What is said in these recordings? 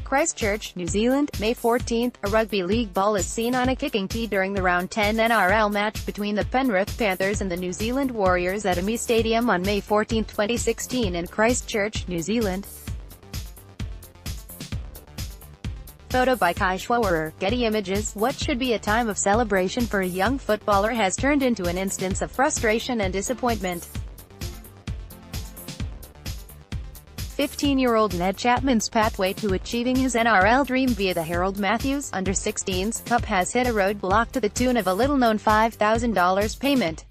Christchurch, New Zealand, May 14. A rugby league ball is seen on a kicking tee during the Round 10 NRL match between the Penrith Panthers and the New Zealand Warriors at AAMI Stadium on May 14, 2016 in Christchurch, New Zealand. Photo by Kai Schwoerer, Getty Images. What should be a time of celebration for a young footballer has turned into an instance of frustration and disappointment. 15-year-old Ned Chapman's pathway to achieving his NRL dream via the Harold Matthews Under-16s Cup has hit a roadblock to the tune of a little-known $5,000 payment.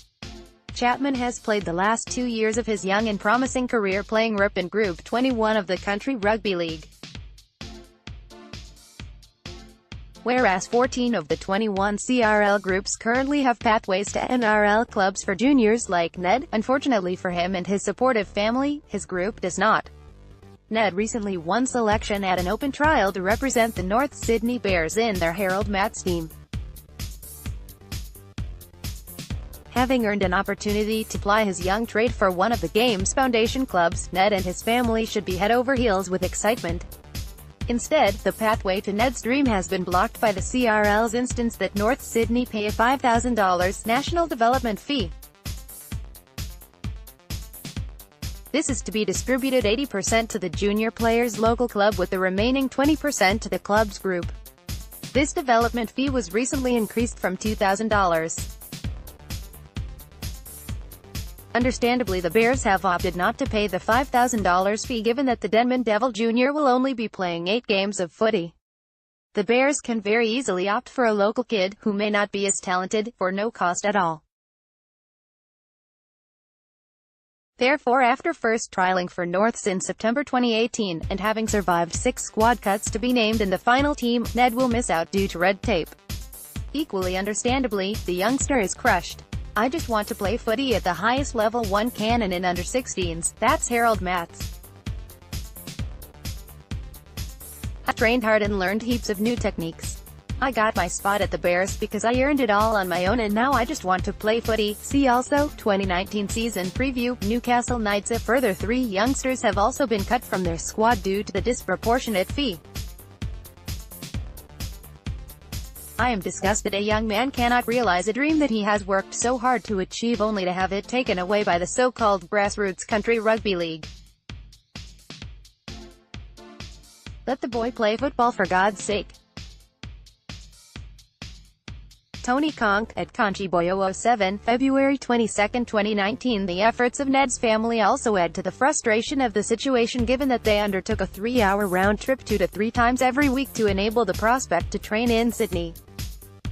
Chapman has played the last 2 years of his young and promising career playing rugby in Group 21 of the Country Rugby League. Whereas 14 of the 21 CRL groups currently have pathways to NRL clubs for juniors like Ned, unfortunately for him and his supportive family, his group does not. Ned recently won selection at an open trial to represent the North Sydney Bears in their Harold Matts team. Having earned an opportunity to ply his young trade for one of the game's foundation clubs, Ned and his family should be head over heels with excitement. Instead, the pathway to Ned's dream has been blocked by the CRL's instance that North Sydney pay a $5,000 national development fee. This is to be distributed 80% to the junior player's local club with the remaining 20% to the club's group. This development fee was recently increased from $2,000. Understandably, the Bears have opted not to pay the $5,000 fee given that the Denman Devil Jr. will only be playing 8 games of footy. The Bears can very easily opt for a local kid, who may not be as talented, for no cost at all. Therefore, after first trialling for Norths in September 2018, and having survived 6 squad cuts to be named in the final team, Ned will miss out due to red tape. Equally understandably, the youngster is crushed. "I just want to play footy at the highest level one can and in under-16s, that's Harold Matts. I trained hard and learned heaps of new techniques. I got my spot at the Bears because I earned it all on my own and now I just want to play footy." See also, 2019 season preview, Newcastle Knights. A further 3 youngsters have also been cut from their squad due to the disproportionate fee. "I am disgusted a young man cannot realize a dream that he has worked so hard to achieve only to have it taken away by the so-called grassroots Country Rugby League. Let the boy play football for God's sake." Tony Conk, at Conchiboyo07, February 22, 2019. The efforts of Ned's family also add to the frustration of the situation given that they undertook a 3-hour round trip 2 to 3 times every week to enable the prospect to train in Sydney.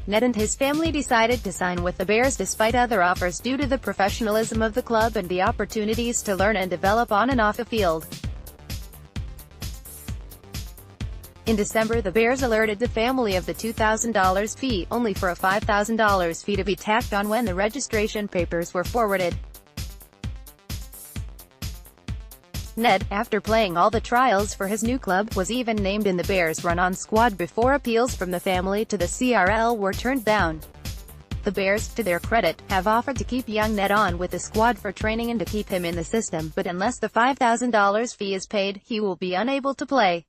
Ned and his family decided to sign with the Bears despite other offers due to the professionalism of the club and the opportunities to learn and develop on and off the field. In December, the Bears alerted the family of the $2,000 fee, only for a $5,000 fee to be tacked on when the registration papers were forwarded. Ned, after playing all the trials for his new club, was even named in the Bears' run-on squad before appeals from the family to the CRL were turned down. The Bears, to their credit, have offered to keep young Ned on with the squad for training and to keep him in the system, but unless the $5,000 fee is paid, he will be unable to play.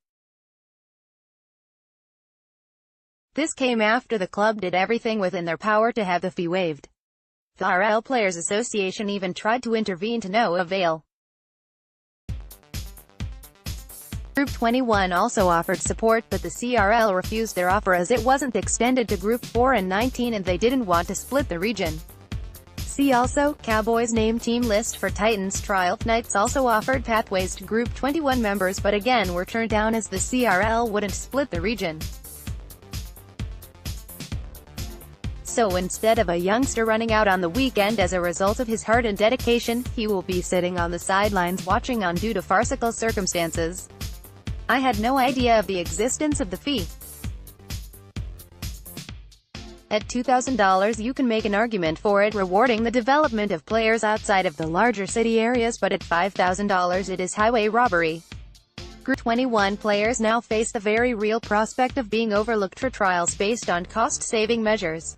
This came after the club did everything within their power to have the fee waived. The RL Players Association even tried to intervene to no avail. Group 21 also offered support, but the CRL refused their offer as it wasn't extended to Group 4 and 19 and they didn't want to split the region. See also, Cowboys name team list for Titans trial. Knights also offered pathways to Group 21 members but again were turned down as the CRL wouldn't split the region. So instead of a youngster running out on the weekend as a result of his heart and dedication, he will be sitting on the sidelines watching on due to farcical circumstances. I had no idea of the existence of the fee. At $2,000 you can make an argument for it rewarding the development of players outside of the larger city areas, but at $5,000 it is highway robbery. Group 21 players now face the very real prospect of being overlooked for trials based on cost-saving measures.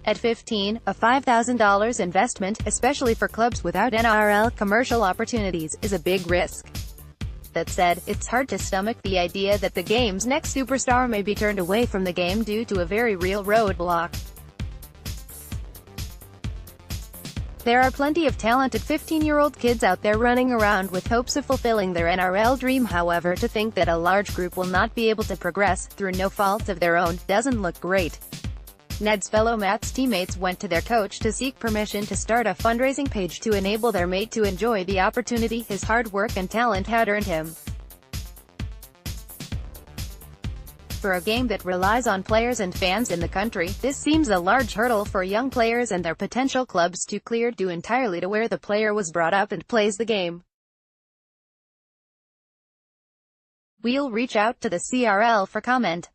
At 15, a $5,000 investment, especially for clubs without NRL commercial opportunities, is a big risk. post that said, "It's hard to stomach the idea that the game's next superstar may be turned away from the game due to a very real roadblock. There are plenty of talented 15-year-old kids out there running around with hopes of fulfilling their NRL dream. However, to think that a large group will not be able to progress, through no fault of their own, doesn't look great." Ned's fellow Mats teammates went to their coach to seek permission to start a fundraising page to enable their mate to enjoy the opportunity his hard work and talent had earned him. For a game that relies on players and fans in the country, this seems a large hurdle for young players and their potential clubs to clear due entirely to where the player was brought up and plays the game. We'll reach out to the CRL for comment.